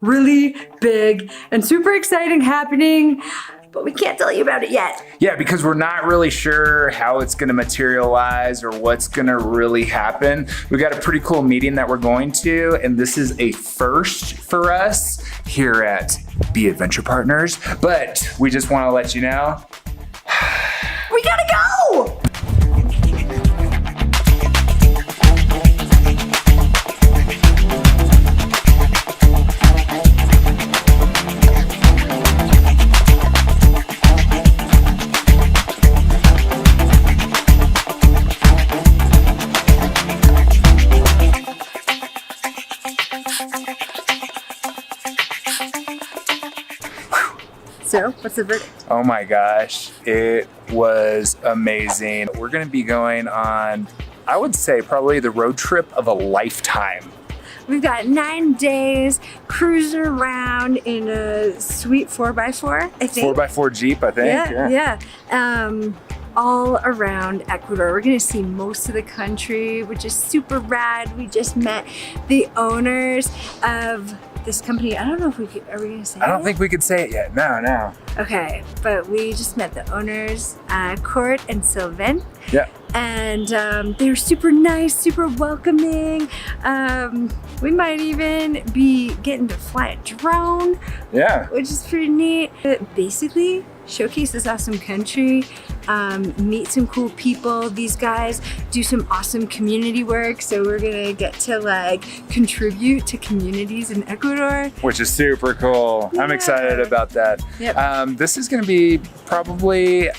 really big and super exciting happening, but we can't tell you about it yet. Yeah, because we're not really sure how it's gonna materialize or what's gonna really happen. We got a pretty cool meeting that we're going to, and this is a first for us here at Be Adventure Partners, but we just wanna let you know, we gotta go! So, what's the verdict? oh my gosh, it was amazing. We're gonna be going on, I would say, probably the road trip of a lifetime. We've got 9 days cruising around in a sweet 4x4, I think. 4x4 Jeep, I think. Yeah. All around Ecuador. We're gonna see most of the country, which is super rad. We just met the owners of this company. I don't know if are we gonna say it? I don't think we could say it yet. No. Okay, but we just met the owners, Court and Sylvain. Yeah. And they were super nice, super welcoming. We might even be getting to fly a drone. Yeah. Which is pretty neat. Basically, showcase this awesome country, meet some cool people. These guys do some awesome community work, so we're gonna get to like contribute to communities in Ecuador. Which is super cool. Yeah. I'm excited about that. Yep. This is gonna be probably,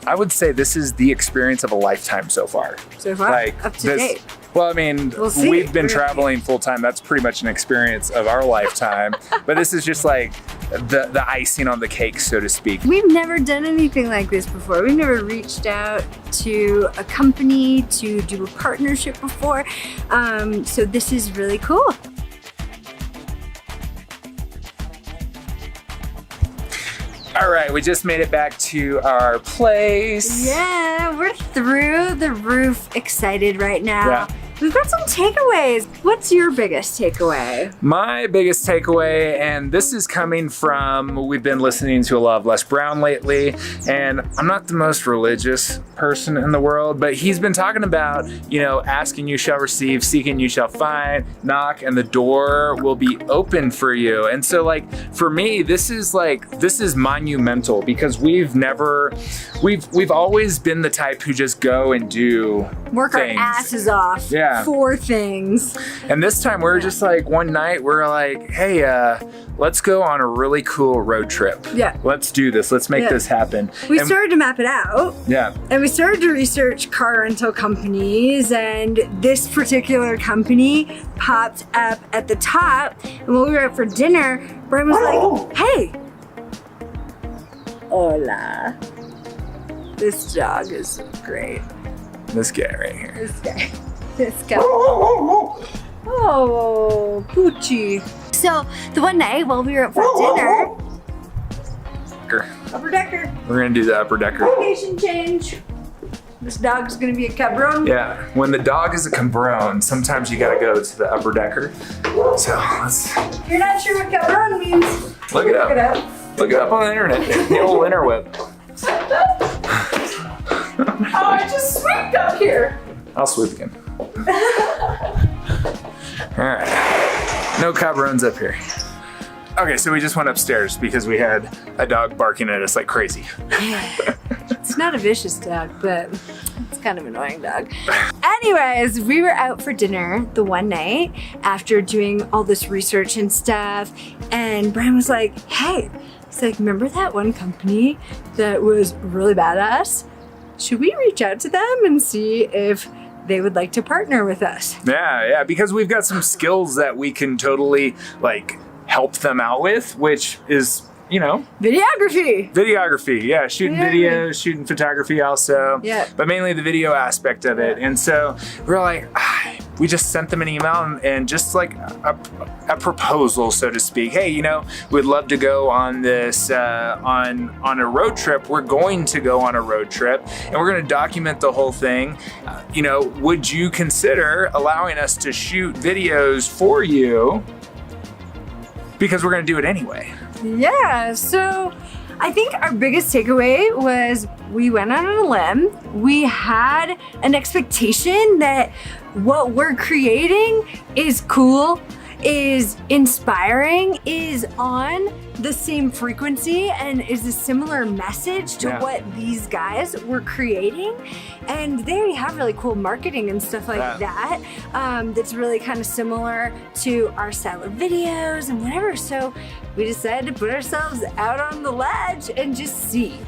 I would say this is the experience of a lifetime so far. So far, like up to date. Well, I mean, we've been traveling full time. That's pretty much an experience of our lifetime. But this is just like the icing on the cake, so to speak. We've never done anything like this before. We've never reached out to a company to do a partnership before. So this is really cool. All right, we just made it back to our place. Yeah, we're through the roof, excited right now. Yeah. We've got some takeaways. What's your biggest takeaway? My biggest takeaway, and this is coming from, we've been listening to a lot of Les Brown lately, and I'm not the most religious person in the world, but he's been talking about, asking you shall receive, seeking you shall find, knock and the door will be open for you. And so like, for me, this is monumental because we've always been the type who just go and do work things. Our asses off. Yeah. For things. And this time we're just like, one night we're like, hey, let's go on a really cool road trip. Yeah. Let's do this. Let's make this happen. We started to map it out. Yeah. And we started to research car rental companies, and this particular company popped up at the top. And when we were out for dinner, Brian was like, hey. Hola. This dog is so great. This guy right here. This guy. Oh, Poochie. So the one night while we were out for dinner, upper decker. We're gonna do the upper decker. Location change. This dog's gonna be a cabron. Yeah, when the dog is a cabron, sometimes you gotta go to the upper decker. So let's. If you're not sure what cabron means, Look it up. Look it up on the internet. The old interweb. Oh, I just swooped up here. I'll swoop again. All right, no cabrons up here. Okay, so we just went upstairs because we had a dog barking at us like crazy. It's not a vicious dog, but it's kind of an annoying dog. Anyways, we were out for dinner the one night after doing all this research and stuff, and Brian was like, hey, he's like, remember that one company that was really badass? Should we reach out to them and see if they would like to partner with us? Yeah, because we've got some skills that we can totally like help them out with, which is, videography. Yeah, shooting video, shooting photography also. Yeah. But mainly the video aspect of it. And so we're like, we just sent them an email and just like a proposal, so to speak. Hey, we'd love to go on this, on a road trip. We're going to go on a road trip and we're going to document the whole thing. Would you consider allowing us to shoot videos for you? because we're going to do it anyway. Yeah, so I think our biggest takeaway was we went out on a limb. We had an expectation that what we're creating is cool, is inspiring, is on the same frequency, and is a similar message to what these guys were creating. And they already have really cool marketing and stuff like that. That's really kind of similar to our style of videos and whatever. So we decided to put ourselves out on the ledge and just see.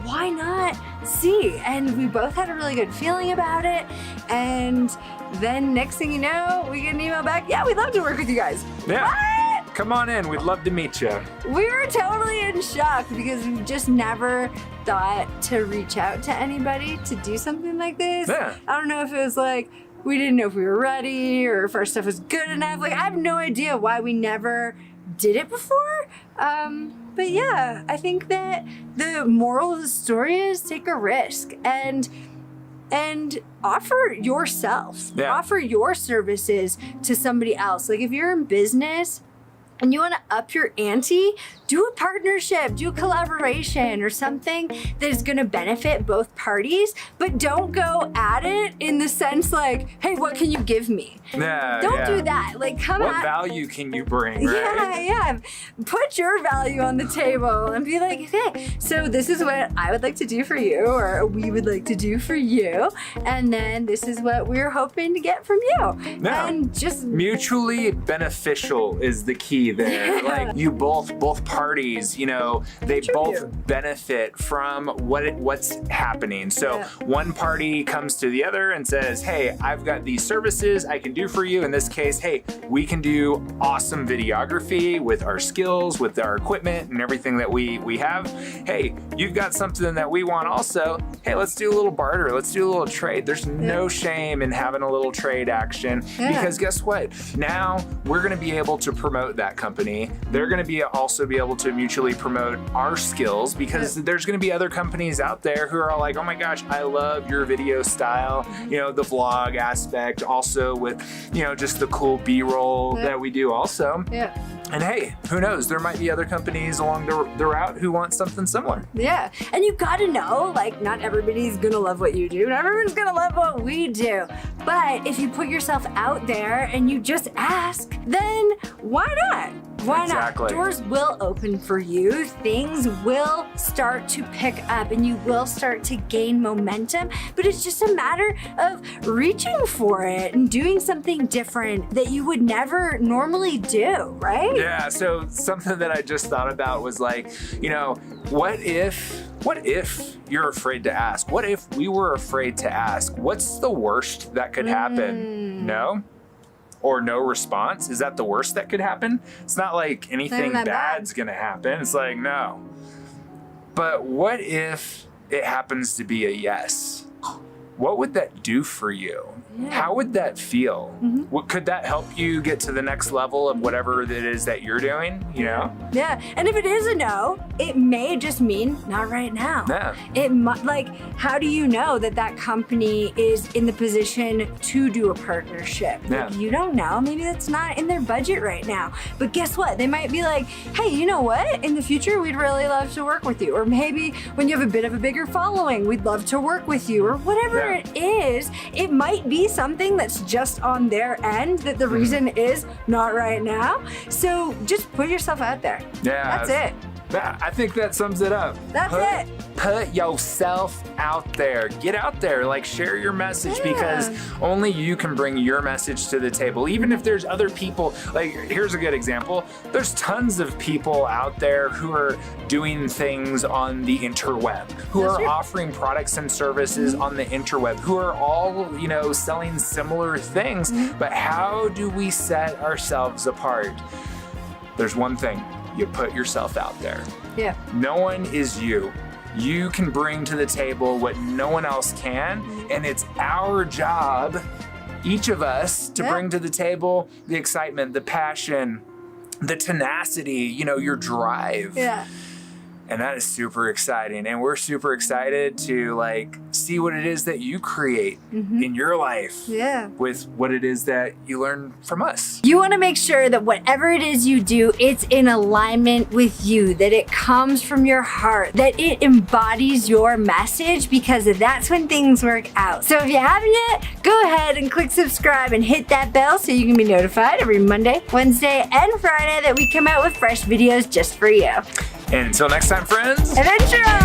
Why not see? And we both had a really good feeling about it. And then next thing you know, we get an email back. Yeah, we'd love to work with you guys. Yeah. What? Come on in. We'd love to meet you. We were totally in shock because we've just never thought to reach out to anybody to do something like this. Yeah. I don't know if it was like we didn't know if we were ready or if our stuff was good enough. Like, I have no idea why we never did it before. But yeah, I think that the moral of the story is take a risk and offer yourself, offer your services to somebody else. Like, if you're in business and you want to up your ante, do a partnership, do a collaboration or something that is going to benefit both parties, but don't go at it in the sense like, hey, what can you give me? Don't do that. Like, what value can you bring, right? Yeah. Put your value on the table and be like, hey, so this is what I would like to do for you, or we would like to do for you, and then this is what we're hoping to get from you. And just mutually beneficial is the key there. Like, you both parties, you know, they both benefit from what's happening. So one party comes to the other and says, hey, I've got these services I can do for you. In this case, hey, we can do awesome videography with our skills, with our equipment and everything that we have. Hey, you've got something that we want also. Hey, let's do a little barter. Let's do a little trade. There's no shame in having a little trade action because guess what? Now we're going to be able to promote that company. They're going to also be able to mutually promote our skills because there's going to be other companies out there who are all like, oh my gosh, I love your video style, you know, the vlog aspect, also with, you know, just the cool B-roll that we do also. And hey, who knows? There might be other companies along the route who want something similar. Yeah, and you gotta know, like, not everybody's gonna love what you do. Not everyone's gonna love what we do. But if you put yourself out there and you just ask, then why not? Why not? Doors will open for you. Things will start to pick up and you will start to gain momentum. But it's just a matter of reaching for it and doing something different that you would never normally do, right? Yeah, so something that I just thought about was like, you know, what if you're afraid to ask? What if we were afraid to ask? What's the worst that could happen? No? Or no response? Is that the worst that could happen? It's not like anything bad's gonna happen. It's like, no. But what if it happens to be a yes? What would that do for you? How would that feel? Could that help you get to the next level of whatever it is that you're doing, you know? Yeah, and if it is a no, it may just mean not right now. It like, how do you know that that company is in the position to do a partnership? Like, you don't know. Maybe that's not in their budget right now. But guess what? They might be like, hey, you know what? In the future, we'd really love to work with you. Or maybe when you have a bit of a bigger following, we'd love to work with you. Or whatever it is, it might be something that's just on their end that the reason is not right now. So just put yourself out there. That's it. I think that sums it up. That's it. Put yourself out there. Get out there. Like, share your message because only you can bring your message to the table. Even if there's other people, like, here's a good example. There's tons of people out there who are doing things on the interweb, who are offering products and services on the interweb, who are all, you know, selling similar things. But how do we set ourselves apart? There's one thing. You put yourself out there. No one is you. You can bring to the table what no one else can, and it's our job, each of us, to bring to the table the excitement, the passion, the tenacity, you know, your drive. And that is super exciting. And we're super excited to like see what it is that you create in your life with what it is that you learn from us. You want to make sure that whatever it is you do, it's in alignment with you, that it comes from your heart, that it embodies your message, because that's when things work out. So if you haven't yet, go ahead and click subscribe and hit that bell so you can be notified every Monday, Wednesday, and Friday that we come out with fresh videos just for you. And until next time, friends. Adventure on!